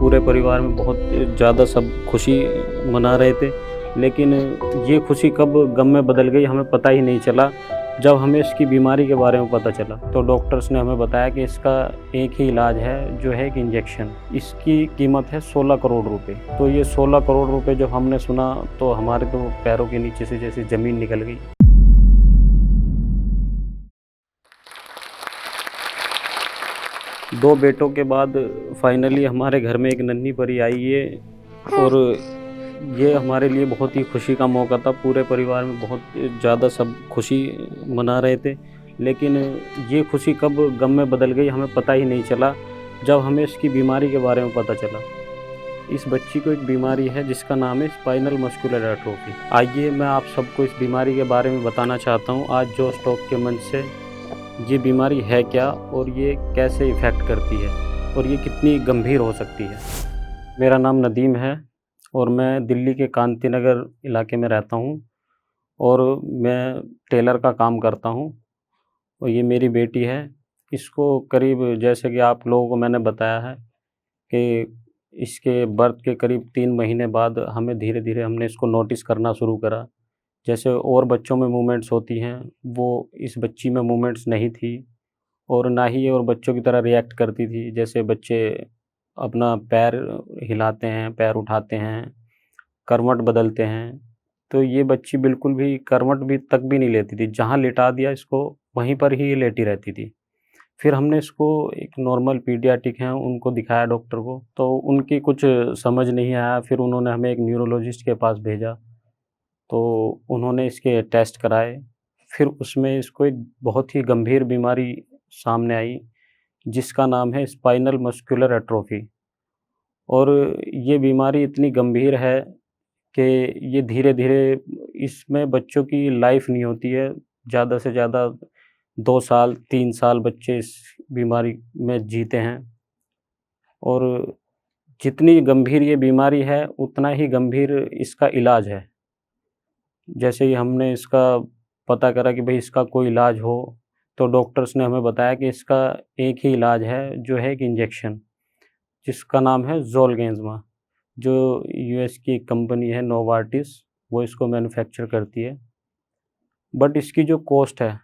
पूरे परिवार में बहुत ज़्यादा सब खुशी मना रहे थे, लेकिन ये खुशी कब गम में बदल गई हमें पता ही नहीं चला। जब हमें इसकी बीमारी के बारे में पता चला तो डॉक्टर्स ने हमें बताया कि इसका एक ही इलाज है, जो है एक इंजेक्शन। इसकी कीमत है 16 करोड़ रुपए। तो ये 16 करोड़ रुपए जब हमने सुना तो हमारे तो पैरों के नीचे से जैसे ज़मीन निकल गई। दो बेटों के बाद फाइनली हमारे घर में एक नन्ही परी आई है और ये हमारे लिए बहुत ही खुशी का मौका था। पूरे परिवार में बहुत ज़्यादा सब खुशी मना रहे थे, लेकिन ये खुशी कब गम में बदल गई हमें पता ही नहीं चला। जब हमें इसकी बीमारी के बारे में पता चला। इस बच्ची को एक बीमारी है जिसका नाम है स्पाइनल मस्कुलर एट्रोफी। आइए मैं आप सबको इस बीमारी के बारे में बताना चाहता हूँ आज जोश टॉक के मंच से। ये बीमारी है क्या और ये कैसे इफ़ेक्ट करती है और ये कितनी गंभीर हो सकती है। मेरा नाम नदीम है और मैं दिल्ली के कांति नगर इलाके में रहता हूँ और मैं टेलर का काम करता हूँ और ये मेरी बेटी है। इसको करीब, जैसे कि आप लोगों को मैंने बताया है कि इसके बर्थ के करीब 3 महीने बाद हमें धीरे-धीरे हमने इसको नोटिस करना शुरू करा। जैसे और बच्चों में मूवमेंट्स होती हैं, वो इस बच्ची में मूवमेंट्स नहीं थी और ना ही ये और बच्चों की तरह रिएक्ट करती थी। जैसे बच्चे अपना पैर हिलाते हैं, पैर उठाते हैं, करवट बदलते हैं, तो ये बच्ची बिल्कुल भी करवट भी तक भी नहीं लेती थी। जहाँ लिटा दिया इसको वहीं पर ही ये लेटी रहती थी। फिर हमने इसको एक नॉर्मल पीडियाट्रिक हैं उनको दिखाया डॉक्टर को, तो उनकी कुछ समझ नहीं आया। फिर उन्होंने हमें एक न्यूरोलॉजिस्ट के पास भेजा, तो उन्होंने इसके टेस्ट कराए। फिर उसमें इसको एक बहुत ही गंभीर बीमारी सामने आई जिसका नाम है स्पाइनल मस्कुलर एट्रोफी। और ये बीमारी इतनी गंभीर है कि ये धीरे-धीरे इसमें बच्चों की लाइफ नहीं होती है। ज़्यादा से ज़्यादा 2 साल, 3 साल बच्चे इस बीमारी में जीते हैं और जितनी गंभीर ये बीमारी है, उतना ही गंभीर इसका इलाज है। जैसे ही हमने इसका पता करा कि भई इसका कोई इलाज हो, तो डॉक्टर्स ने हमें बताया कि इसका एक ही इलाज है, जो है एक इंजेक्शन, जिसका नाम है ज़ोलगेंज़मा। जो यूएस की एक कंपनी है नोवार्टिस, वो इसको मैन्युफैक्चर करती है। बट इसकी जो कॉस्ट है,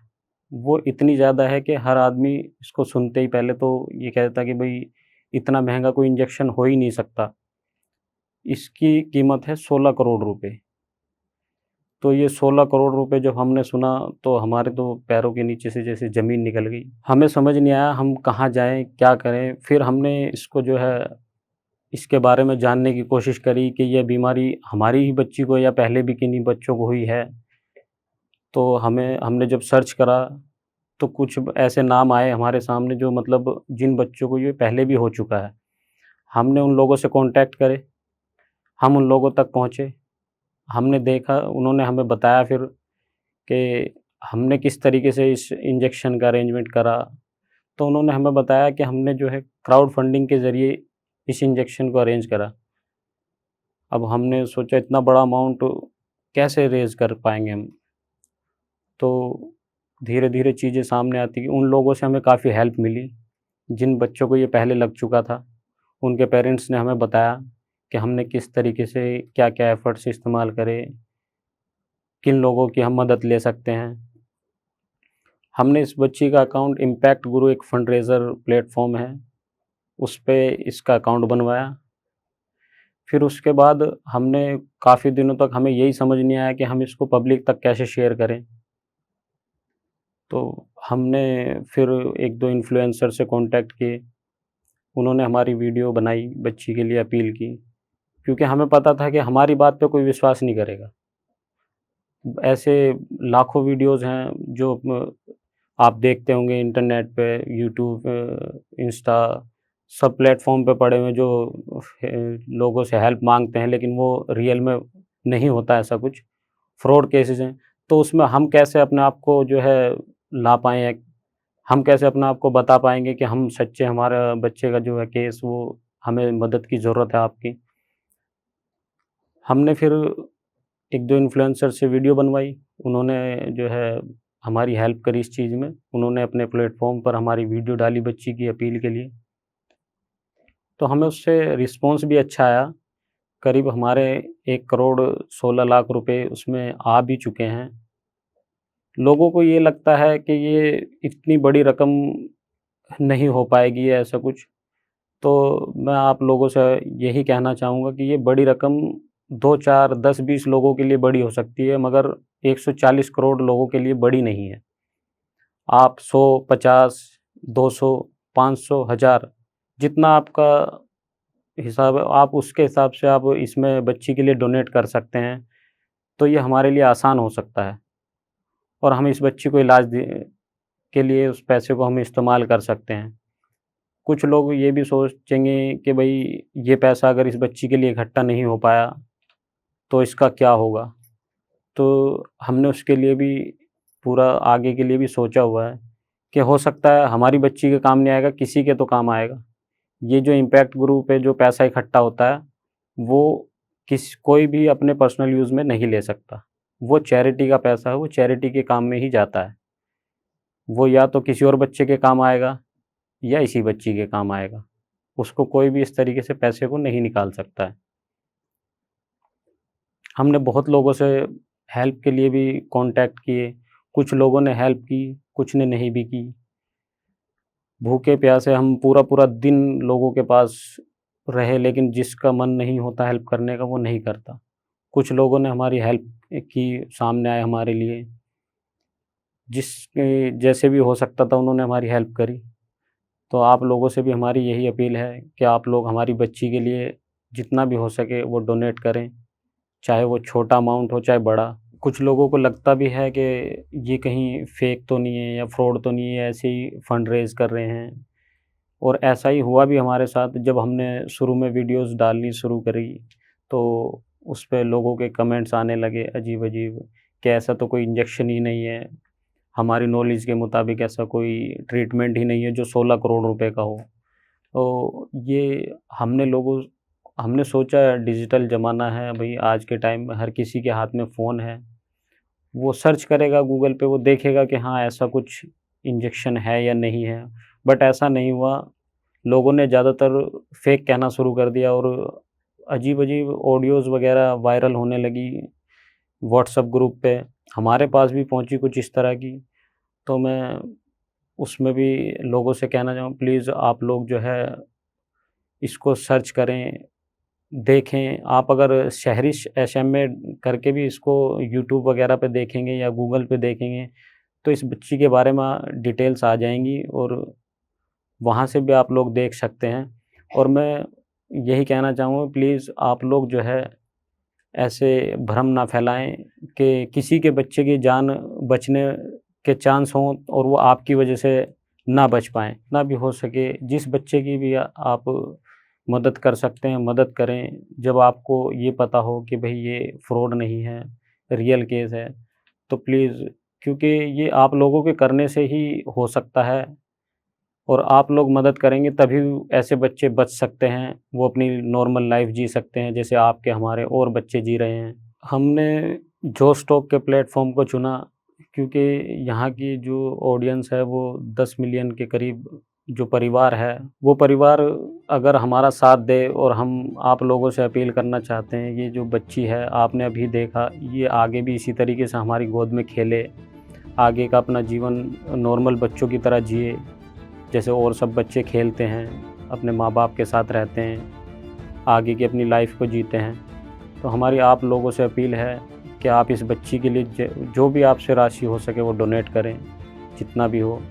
वो इतनी ज़्यादा है कि हर आदमी इसको सुनते ही पहले तो ये कहता है कि भई इतना महँगा कोई इंजेक्शन हो ही नहीं सकता। इसकी कीमत है 16 करोड़ रुपए। तो ये 16 करोड़ रुपए जब हमने सुना तो हमारे तो पैरों के नीचे से जैसे ज़मीन निकल गई। हमें समझ नहीं आया हम कहाँ जाएँ, क्या करें? फिर हमने इसको जो है इसके बारे में जानने की कोशिश करी कि ये बीमारी हमारी ही बच्ची को या पहले भी किन्हीं बच्चों को हुई है। तो हमने जब सर्च करा तो कुछ ऐसे नाम आए हमारे सामने जो मतलब जिन बच्चों को ये पहले भी हो चुका है। हमने उन लोगों से कॉन्टैक्ट करे, हम उन लोगों तक पहुँचे, हमने देखा, उन्होंने हमें बताया फिर कि हमने किस तरीके से इस इंजेक्शन का अरेंजमेंट करा। तो उन्होंने हमें बताया कि हमने जो है क्राउड फंडिंग के ज़रिए इस इंजेक्शन को अरेंज करा। अब हमने सोचा इतना बड़ा अमाउंट कैसे रेज़ कर पाएँगे हम? तो धीरे-धीरे चीज़ें सामने आती गई। उन लोगों से हमें काफ़ी हेल्प मिली, जिन बच्चों को ये पहले लग चुका था। उनके पेरेंट्स ने हमें बताया कि हमने किस तरीके से क्या-क्या एफ़र्ट्स इस्तेमाल करे, किन लोगों की हम मदद ले सकते हैं। हमने इस बच्ची का अकाउंट इम्पैक्ट गुरु एक फंडरेज़र प्लेटफ़ॉर्म है, उस पे इसका अकाउंट बनवाया। फिर उसके बाद हमने काफ़ी दिनों तक हमें यही समझ नहीं आया कि हम इसको पब्लिक तक कैसे शेयर करें। तो हमने फिर 1-2 इन्फ्लुएंसर से कॉन्टैक्ट किए, उन्होंने हमारी वीडियो बनाई, बच्ची के लिए अपील की, क्योंकि हमें पता था कि हमारी बात पे कोई विश्वास नहीं करेगा। ऐसे लाखों वीडियोज़ हैं जो आप देखते होंगे इंटरनेट पे, यूट्यूब, इंस्टा, सब प्लेटफ़ॉर्म पे पड़े हुए हैं जो लोगों से हेल्प माँगते हैं, लेकिन वो रियल में नहीं होता ऐसा कुछ, फ्रॉड केसेज़ हैं। तो उसमें हम कैसे अपने आप को जो है ला पाएँ, हम कैसे अपने आप को बता पाएँगे कि हम सच्चे, हमारा बच्चे का जो है केस, वो हमें मदद की ज़रूरत है आपकी। हमने फिर 1-2 इन्फ्लुएंसर से वीडियो बनवाई, उन्होंने जो है हमारी हेल्प करी इस चीज़ में। उन्होंने अपने प्लेटफ़ॉर्म पर हमारी वीडियो डाली बच्ची की अपील के लिए। तो हमें उससे रिस्पॉन्स भी अच्छा आया। करीब हमारे 1 करोड़ 16 लाख रुपए उसमें आ भी चुके हैं। लोगों को ये लगता है कि ये इतनी बड़ी रकम नहीं हो पाएगी या ऐसा कुछ। तो मैं आप लोगों से यही कहना चाहूँगा कि ये बड़ी रकम 2, 4, 10, 20 लोगों के लिए बड़ी हो सकती है, मगर 140 करोड़ लोगों के लिए बड़ी नहीं है। आप 100, 50, 200, 500, 1000 जितना आपका हिसाब है, आप उसके हिसाब से आप इसमें बच्ची के लिए डोनेट कर सकते हैं। तो ये हमारे लिए आसान हो सकता है और हम इस बच्ची को इलाज के लिए उस पैसे को हम इस्तेमाल कर सकते हैं। कुछ लोग ये भी सोचेंगे कि भई ये पैसा अगर इस बच्ची के लिए इकट्ठा नहीं हो पाया, तो इसका क्या होगा? तो हमने उसके लिए भी पूरा आगे के लिए भी सोचा हुआ है कि हो सकता है हमारी बच्ची के काम नहीं आएगा, किसी के तो काम आएगा। ये जो इम्पैक्ट ग्रुप पे जो पैसा इकट्ठा होता है, वो कोई भी अपने पर्सनल यूज़ में नहीं ले सकता। वो चैरिटी का पैसा है, वो चैरिटी के काम में ही जाता है। वो या तो किसी और बच्चे के काम आएगा या इसी बच्ची के काम आएगा। उसको कोई भी इस तरीके से पैसे को नहीं निकाल सकता है। हमने बहुत लोगों से हेल्प के लिए भी कॉन्टैक्ट किए, कुछ लोगों ने हेल्प की, कुछ ने नहीं भी की। भूखे प्यासे हम पूरा-पूरा दिन लोगों के पास रहे, लेकिन जिसका मन नहीं होता हेल्प करने का वो नहीं करता। कुछ लोगों ने हमारी हेल्प की, सामने आए हमारे लिए, जिसके जैसे भी हो सकता था उन्होंने हमारी हेल्प करी। तो आप लोगों से भी हमारी यही अपील है कि आप लोग हमारी बच्ची के लिए जितना भी हो सके वो डोनेट करें, चाहे वो छोटा अमाउंट हो चाहे बड़ा। कुछ लोगों को लगता भी है कि ये कहीं फेक तो नहीं है या फ्रॉड तो नहीं है, ऐसे ही फंड रेज़ कर रहे हैं। और ऐसा ही हुआ भी हमारे साथ जब हमने शुरू में वीडियोज़ डालनी शुरू करी, तो उस पे लोगों के कमेंट्स आने लगे अजीब-अजीब कि ऐसा तो कोई इंजेक्शन ही नहीं है, हमारी नॉलेज के मुताबिक ऐसा कोई ट्रीटमेंट ही नहीं है जो 16 करोड़ रुपए का हो। तो ये हमने सोचा डिजिटल ज़माना है भई, आज के टाइम में हर किसी के हाथ में फ़ोन है। वो सर्च करेगा गूगल पे, वो देखेगा कि हाँ, ऐसा कुछ इंजेक्शन है या नहीं है। बट ऐसा नहीं हुआ। लोगों ने ज़्यादातर फ़ेक कहना शुरू कर दिया और अजीब-अजीब ऑडियोज़ वग़ैरह वायरल होने लगी व्हाट्सएप ग्रुप पे। हमारे पास भी पहुँची कुछ इस तरह की। तो मैं उसमें भी लोगों से कहना चाहूँ, प्लीज़ आप लोग जो है इसको सर्च करें, देखें। आप अगर शहरिश एफ़एम में करके भी इसको यूट्यूब वग़ैरह पे देखेंगे या गूगल पे देखेंगे, तो इस बच्ची के बारे में डिटेल्स आ जाएँगी और वहाँ से भी आप लोग देख सकते हैं। और मैं यही कहना चाहूँगा, प्लीज़ आप लोग जो है ऐसे भ्रम ना फैलाएँ कि किसी के बच्चे की जान बचने के चांस हों और वो आपकी वजह से ना बच पाएँ। ना भी हो सके जिस बच्चे की भी आप मदद कर सकते हैं, मदद करें। जब आपको ये पता हो कि भई ये फ्रॉड नहीं है, रियल केस है, तो प्लीज़, क्योंकि ये आप लोगों के करने से ही हो सकता है और आप लोग मदद करेंगे तभी ऐसे बच्चे बच सकते हैं, वो अपनी नॉर्मल लाइफ़ जी सकते हैं जैसे आपके हमारे और बच्चे जी रहे हैं। हमने जोस्टॉक के प्लेटफ़ॉर्म को चुना क्योंकि यहाँ की जो ऑडियंस है वो 10 मिलियन के करीब जो परिवार है, वो परिवार अगर हमारा साथ दे, और हम आप लोगों से अपील करना चाहते हैं, ये जो बच्ची है आपने अभी देखा, ये आगे भी इसी तरीके से हमारी गोद में खेले, आगे का अपना जीवन नॉर्मल बच्चों की तरह जिए, जैसे और सब बच्चे खेलते हैं, अपने माँ-बाप के साथ रहते हैं, आगे की अपनी लाइफ़ को जीते हैं। तो हमारी आप लोगों से अपील है कि आप इस बच्ची के लिए जो भी आपसे राशि हो सके वो डोनेट करें, जितना भी हो,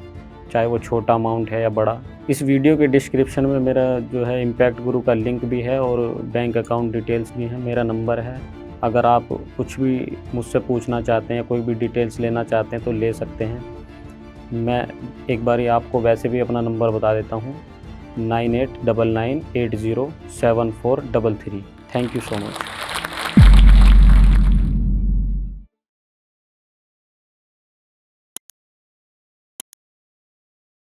चाहे वो छोटा अमाउंट है या बड़ा। इस वीडियो के डिस्क्रिप्शन में मेरा जो है इम्पैक्ट गुरु का लिंक भी है और बैंक अकाउंट डिटेल्स भी हैं, मेरा नंबर है। अगर आप कुछ भी मुझसे पूछना चाहते हैं, कोई भी डिटेल्स लेना चाहते हैं तो ले सकते हैं। मैं एक बारी आपको वैसे भी अपना नंबर बता देता हूँ, 9899807433। Thank you so much.